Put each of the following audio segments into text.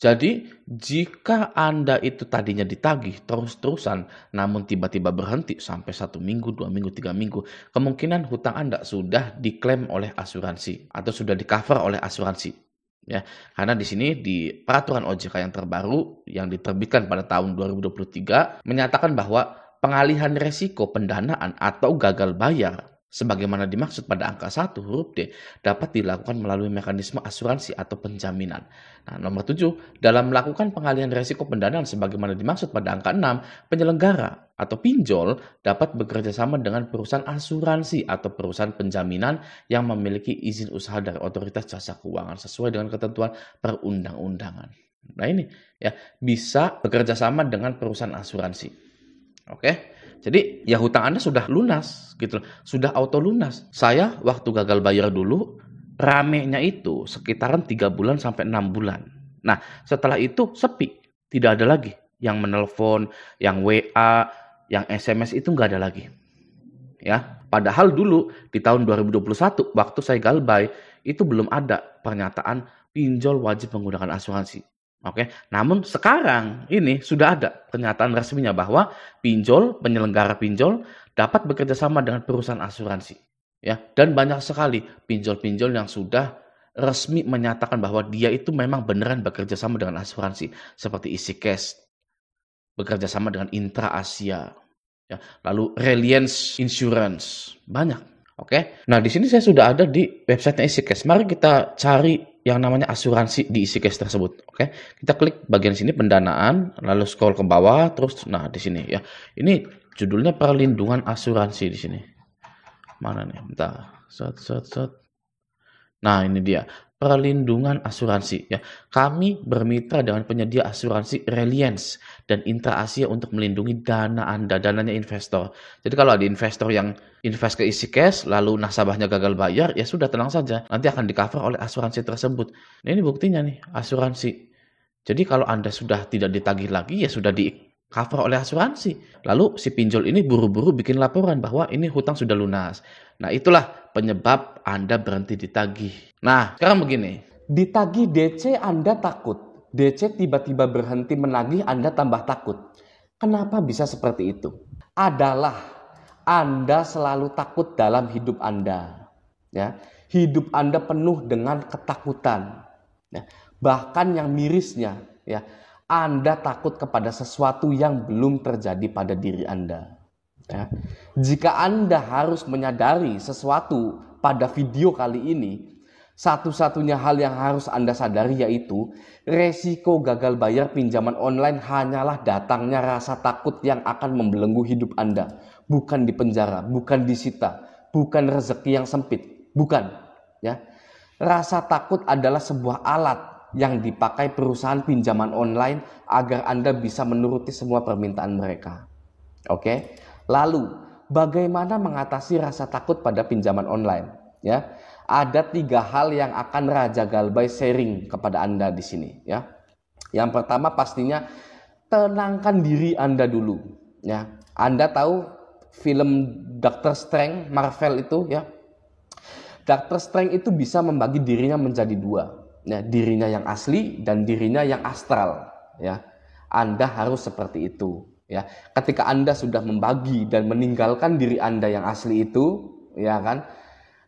Jadi, jika Anda itu tadinya ditagih terus-terusan, namun tiba-tiba berhenti sampai 1 minggu, 2 minggu, 3 minggu, kemungkinan hutang Anda sudah diklaim oleh asuransi atau sudah di-cover oleh asuransi. Ya, karena di sini di peraturan OJK yang terbaru yang diterbitkan pada tahun 2023 menyatakan bahwa pengalihan resiko pendanaan atau gagal bayar sebagaimana dimaksud pada angka 1 huruf D dapat dilakukan melalui mekanisme asuransi atau penjaminan. Nah, nomor 7, dalam melakukan pengalihan resiko pendanaan sebagaimana dimaksud pada angka 6, penyelenggara atau pinjol dapat bekerja sama dengan perusahaan asuransi atau perusahaan penjaminan yang memiliki izin usaha dari otoritas jasa keuangan sesuai dengan ketentuan perundang-undangan. Nah ini ya, bisa bekerja sama dengan perusahaan asuransi. Oke. Jadi ya hutang Anda sudah lunas gitu loh, sudah auto lunas. Saya waktu gagal bayar dulu ramenya itu sekitaran 3 bulan sampai 6 bulan. Nah, setelah itu sepi, tidak ada lagi yang menelpon, yang WA, yang SMS itu nggak ada lagi. Ya, padahal dulu di tahun 2021 waktu saya galbay itu belum ada pernyataan pinjol wajib menggunakan asuransi. Oke, namun sekarang ini sudah ada pernyataan resminya bahwa pinjol, penyelenggara pinjol dapat bekerja sama dengan perusahaan asuransi. Ya, dan banyak sekali pinjol-pinjol yang sudah resmi menyatakan bahwa dia itu memang beneran bekerja sama dengan asuransi seperti EasyCash, bekerja sama dengan Intra Asia, ya, lalu Reliance Insurance, banyak. Oke. Nah, di sini saya sudah ada di websitenya EasyCash. Mari kita cari yang namanya asuransi di EasyCash tersebut. Oke. Kita klik bagian sini pendanaan, lalu scroll ke bawah, terus nah di sini ya. Ini judulnya perlindungan asuransi di sini. Mana nih? Bentar. Set. Nah, ini dia. Perlindungan asuransi ya. Kami bermitra dengan penyedia asuransi Reliance dan Intra Asia untuk melindungi dana Anda, dananya investor. Jadi kalau ada investor yang invest ke EasyCash lalu nasabahnya gagal bayar, ya sudah tenang saja. Nanti akan di-cover oleh asuransi tersebut. Nah, ini buktinya nih, asuransi. Jadi kalau Anda sudah tidak ditagih lagi, ya sudah di-cover oleh asuransi. Lalu si pinjol ini buru-buru bikin laporan bahwa ini hutang sudah lunas. Nah, itulah penyebab Anda berhenti ditagih. Nah, sekarang begini. Ditagih DC Anda takut. DC tiba-tiba berhenti menagih Anda tambah takut. Kenapa bisa seperti itu? Adalah Anda selalu takut dalam hidup Anda. Ya, hidup Anda penuh dengan ketakutan. Ya, bahkan yang mirisnya, ya, Anda takut kepada sesuatu yang belum terjadi pada diri Anda. Ya. Jika Anda harus menyadari sesuatu pada video kali ini, satu-satunya hal yang harus Anda sadari yaitu resiko gagal bayar pinjaman online hanyalah datangnya rasa takut yang akan membelenggu hidup Anda. Bukan di penjara, bukan disita, bukan rezeki yang sempit, bukan. Ya. Rasa takut adalah sebuah alat yang dipakai perusahaan pinjaman online agar Anda bisa menuruti semua permintaan mereka. Oke. Lalu, bagaimana mengatasi rasa takut pada pinjaman online? Ya, ada 3 hal yang akan Raja Galbay sharing kepada Anda di sini. Ya, yang pertama pastinya tenangkan diri Anda dulu. Ya, Anda tahu film Doctor Strange Marvel itu ya? Doctor Strange itu bisa membagi dirinya menjadi 2. Ya, dirinya yang asli dan dirinya yang astral. Ya, Anda harus seperti itu. Ya, ketika Anda sudah membagi dan meninggalkan diri Anda yang asli itu, ya kan?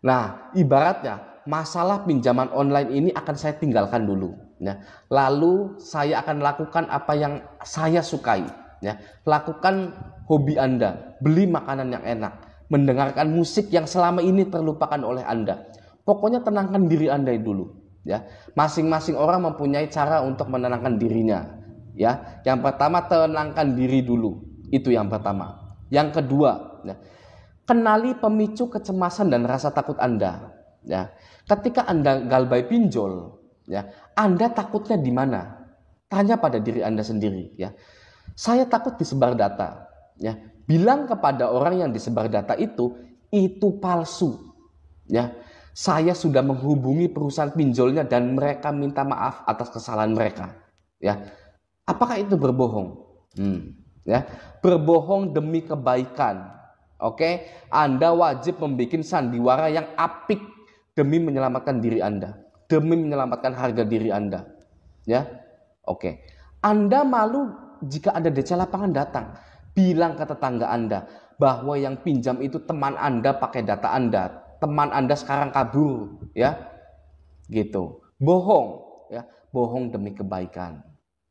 Nah, ibaratnya masalah pinjaman online ini akan saya tinggalkan dulu, ya. Lalu saya akan lakukan apa yang saya sukai, ya. Lakukan hobi Anda, beli makanan yang enak, mendengarkan musik yang selama ini terlupakan oleh Anda. Pokoknya tenangkan diri Anda dulu, ya. Masing-masing orang mempunyai cara untuk menenangkan dirinya. Ya, yang pertama tenangkan diri dulu, itu yang pertama. Yang kedua, ya, kenali pemicu kecemasan dan rasa takut Anda. Ya, ketika Anda galbay pinjol, ya, Anda takutnya di mana? Tanya pada diri Anda sendiri. Ya, saya takut disebar data. Ya, bilang kepada orang yang disebar data itu palsu. Ya, saya sudah menghubungi perusahaan pinjolnya dan mereka minta maaf atas kesalahan mereka. Ya. Apakah itu berbohong? Ya, berbohong demi kebaikan. Oke, Anda wajib membuat sandiwara yang apik demi menyelamatkan diri Anda, demi menyelamatkan harga diri Anda. Ya, Oke. Anda malu jika ada DC lapangan datang. Bilang ke tetangga Anda bahwa yang pinjam itu teman Anda pakai data Anda. Teman Anda sekarang kabur, ya. Gitu. Bohong, ya. Bohong demi kebaikan.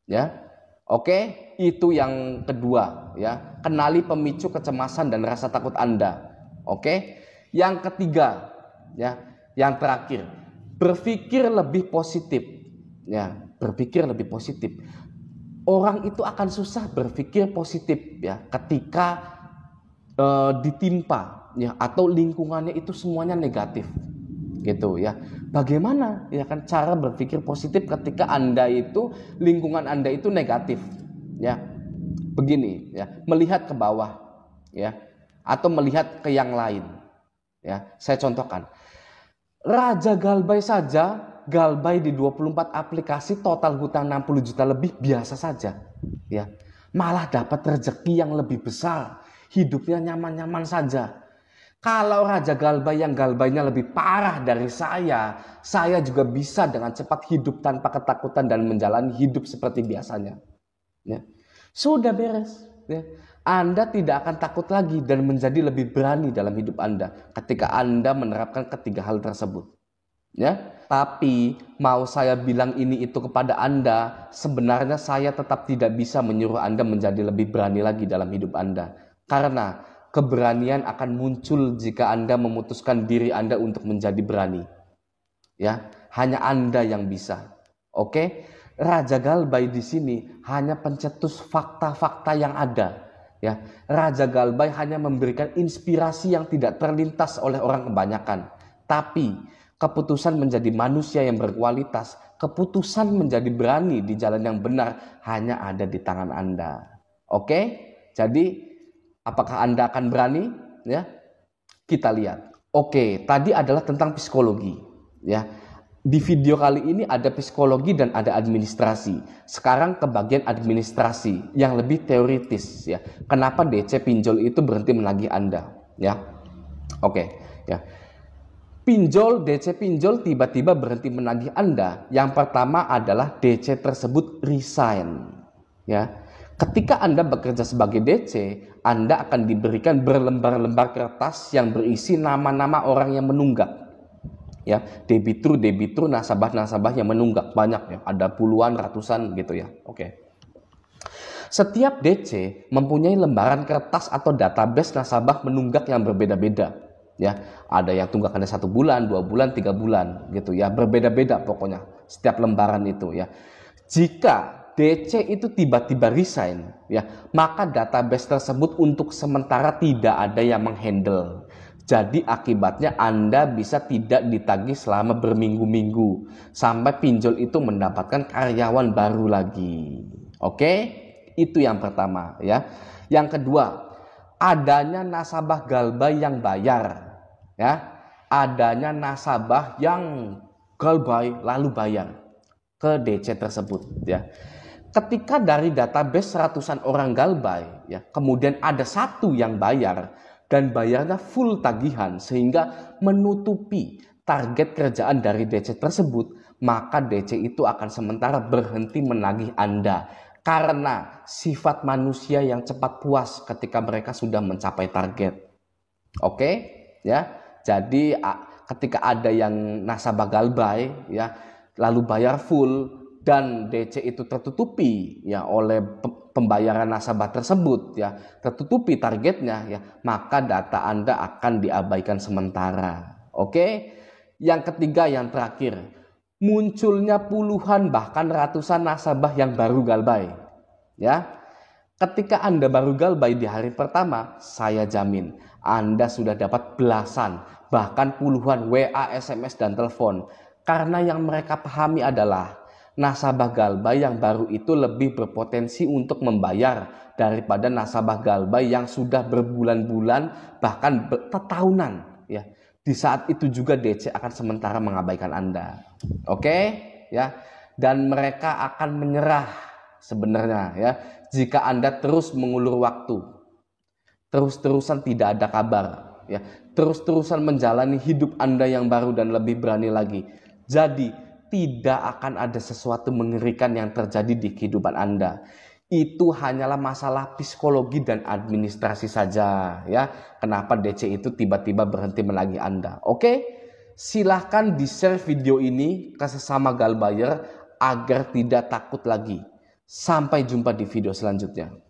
Ya. Oke, itu yang kedua, ya. Kenali pemicu kecemasan dan rasa takut Anda. Oke. Yang ketiga, ya, yang terakhir, berpikir lebih positif. Ya, berpikir lebih positif. Orang itu akan susah berpikir positif, ya, ketika ditimpa, ya, atau lingkungannya itu semuanya negatif, gitu, ya. Bagaimana, ya kan, cara berpikir positif ketika Anda itu lingkungan Anda itu negatif, ya? Begini, ya, melihat ke bawah, ya, atau melihat ke yang lain, ya. Saya contohkan. Raja Galbay saja, Galbay di 24 aplikasi, total hutang 60 juta lebih, biasa saja, ya. Malah dapat rezeki yang lebih besar, hidupnya nyaman-nyaman saja. Kalau Raja Galbay yang Galbaynya lebih parah dari saya juga bisa dengan cepat hidup tanpa ketakutan dan menjalani hidup seperti biasanya, ya. Sudah beres, ya. Anda tidak akan takut lagi dan menjadi lebih berani dalam hidup Anda ketika Anda menerapkan ketiga hal tersebut. Ya, tapi mau saya bilang ini itu kepada Anda, sebenarnya saya tetap tidak bisa menyuruh Anda menjadi lebih berani lagi dalam hidup Anda. Karena keberanian akan muncul jika Anda memutuskan diri Anda untuk menjadi berani. Ya, hanya Anda yang bisa. Oke? Raja Galbay di sini hanya pencetus fakta-fakta yang ada. Ya, Raja Galbay hanya memberikan inspirasi yang tidak terlintas oleh orang kebanyakan. Tapi keputusan menjadi manusia yang berkualitas, keputusan menjadi berani di jalan yang benar hanya ada di tangan Anda. Oke? Jadi apakah Anda akan berani? Ya, kita lihat. Oke, tadi adalah tentang psikologi. Ya, di video kali ini ada psikologi dan ada administrasi. Sekarang ke bagian administrasi yang lebih teoritis, ya. Kenapa DC pinjol itu berhenti menagih Anda, ya? Oke, ya. DC pinjol tiba-tiba berhenti menagih Anda. Yang pertama adalah DC tersebut resign, ya. Ketika Anda bekerja sebagai DC, Anda akan diberikan berlembar-lembar kertas yang berisi nama-nama orang yang menunggak. Ya, debitur, nasabah yang menunggak banyak, ya, ada puluhan, ratusan gitu, ya. Oke. Setiap DC mempunyai lembaran kertas atau database nasabah menunggak yang berbeda-beda, ya. Ada yang tunggakannya 1 bulan, 2 bulan, 3 bulan gitu, ya. Berbeda-beda pokoknya setiap lembaran itu, ya. Jika DC itu tiba-tiba resign, ya, maka database tersebut untuk sementara tidak ada yang menghandle. Jadi akibatnya Anda bisa tidak ditagih selama berminggu-minggu sampai pinjol itu mendapatkan karyawan baru lagi. Oke? Itu yang pertama, ya. Yang kedua, adanya nasabah Galbay yang bayar, ya. Adanya nasabah yang Galbay lalu bayar ke DC tersebut, ya. Ketika dari database ratusan orang Galbay, ya, kemudian ada satu yang bayar dan bayarnya full tagihan sehingga menutupi target kerjaan dari DC tersebut, maka DC itu akan sementara berhenti menagih Anda karena sifat manusia yang cepat puas ketika mereka sudah mencapai target. Oke, ya. Jadi ketika ada yang nasabah Galbay, ya, lalu bayar full dan DC itu tertutupi, ya, oleh pembayaran nasabah tersebut, ya, tertutupi targetnya, ya, maka data Anda akan diabaikan sementara. Oke? Yang ketiga, yang terakhir, munculnya puluhan bahkan ratusan nasabah yang baru Galbay, ya. Ketika Anda baru Galbay di hari pertama, saya jamin Anda sudah dapat belasan bahkan puluhan WA, SMS dan telepon, karena yang mereka pahami adalah nasabah Galbay yang baru itu lebih berpotensi untuk membayar daripada nasabah Galbay yang sudah berbulan-bulan bahkan tahunan, ya. Di saat itu juga DC akan sementara mengabaikan Anda. Oke, ya. Dan mereka akan menyerah sebenarnya, ya, jika Anda terus mengulur waktu. Terus-terusan tidak ada kabar, ya. Terus-terusan menjalani hidup Anda yang baru dan lebih berani lagi. Jadi tidak akan ada sesuatu mengerikan yang terjadi di kehidupan Anda. Itu hanyalah masalah psikologi dan administrasi saja, ya. Kenapa DC itu tiba-tiba berhenti menagih Anda? Oke? Silahkan di-share video ini ke sesama Galbuyer agar tidak takut lagi. Sampai jumpa di video selanjutnya.